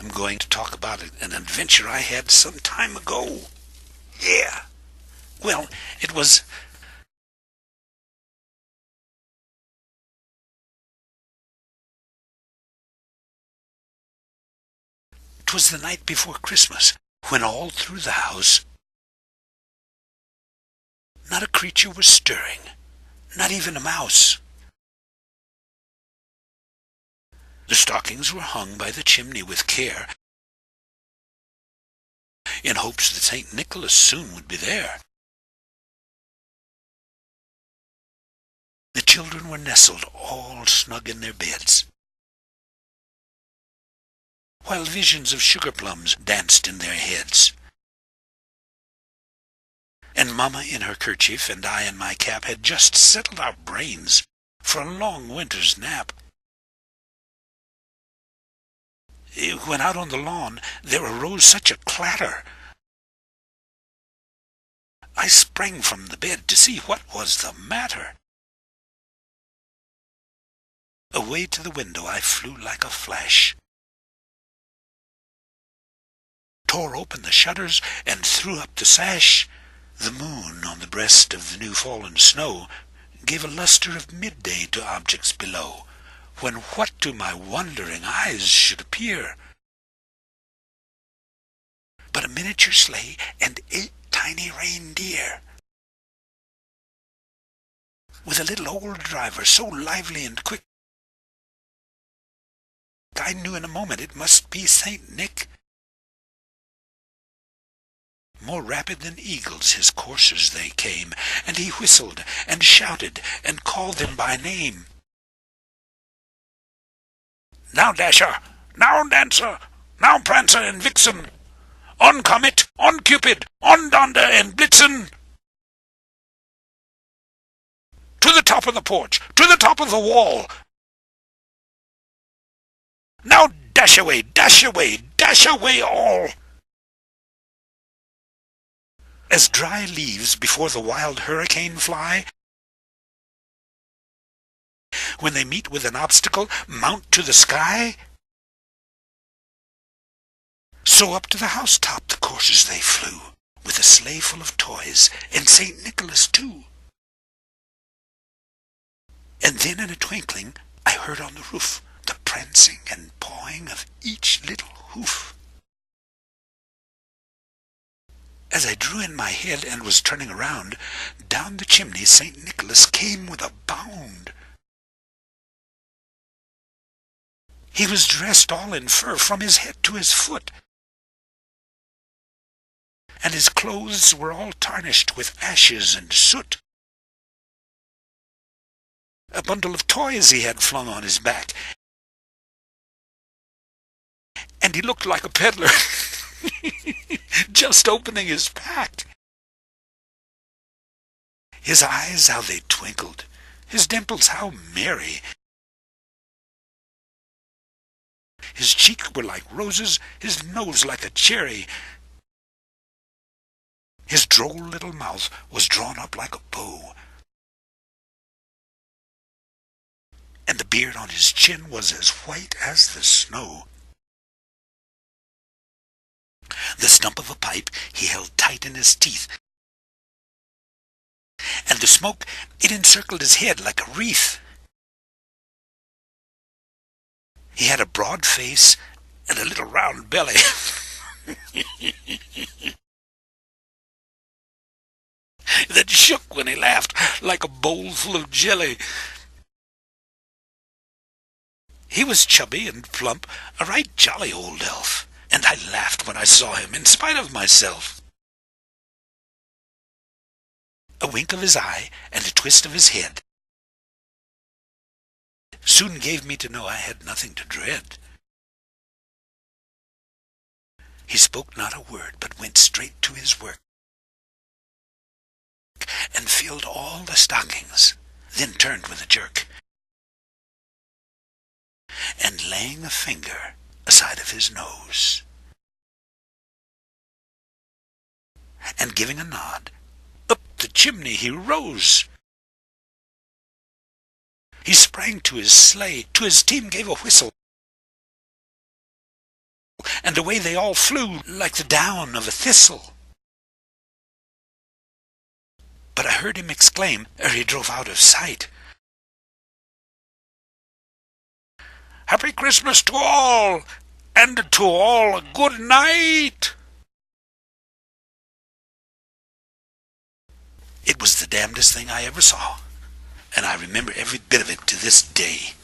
I'm going to talk about an adventure I had some time ago. Yeah. Well, it was... 'Twas the night before Christmas, when all through the house not a creature was stirring, not even a mouse. The stockings were hung by the chimney with care, in hopes that St. Nicholas soon would be there. The children were nestled all snug in their beds, while visions of sugar plums danced in their heads. And Mamma in her kerchief and I in my cap had just settled our brains for a long winter's nap, when out on the lawn there arose such a clatter. I sprang from the bed to see what was the matter. Away to the window I flew like a flash, tore open the shutters and threw up the sash. The moon on the breast of the new-fallen snow gave a lustre of midday to objects below, when what to my wondering eyes should appear but a miniature sleigh and 8 tiny reindeer, with a little old driver so lively and quick, I knew in a moment it must be St. Nick. More rapid than eagles his coursers they came, and he whistled and shouted and called them by name. Now Dasher, now Dancer, now Prancer and Vixen, on Comet, on Cupid, on Donder and Blitzen. To the top of the porch, to the top of the wall. Now dash away, dash away, dash away all. As dry leaves before the wild hurricane fly, when they meet with an obstacle, mount to the sky, so up to the housetop the coursers they flew, with a sleigh full of toys, and St. Nicholas too. And then in a twinkling I heard on the roof the prancing and pawing of each little hoof. As I drew in my head and was turning around, down the chimney St. Nicholas came with a bound. He was dressed all in fur from his head to his foot, and his clothes were all tarnished with ashes and soot. A bundle of toys he had flung on his back, and he looked like a peddler just opening his pack. His eyes, how they twinkled, his dimples, how merry. His cheeks were like roses, his nose like a cherry. His droll little mouth was drawn up like a bow, and the beard on his chin was as white as the snow. The stump of a pipe he held tight in his teeth, and the smoke, it encircled his head like a wreath. He had a broad face and a little round belly that shook when he laughed like a bowl full of jelly. He was chubby and plump, a right jolly old elf, and I laughed when I saw him in spite of myself. A wink of his eye and a twist of his head soon gave me to know I had nothing to dread. He spoke not a word, but went straight to his work, and filled all the stockings, then turned with a jerk, and laying a finger aside of his nose, and giving a nod, up the chimney he rose. He sprang to his sleigh, to his team gave a whistle, and away they all flew like the down of a thistle. But I heard him exclaim, ere he drove out of sight, "Happy Christmas to all, and to all a good night!" It was the damnedest thing I ever saw, and I remember every bit of it to this day.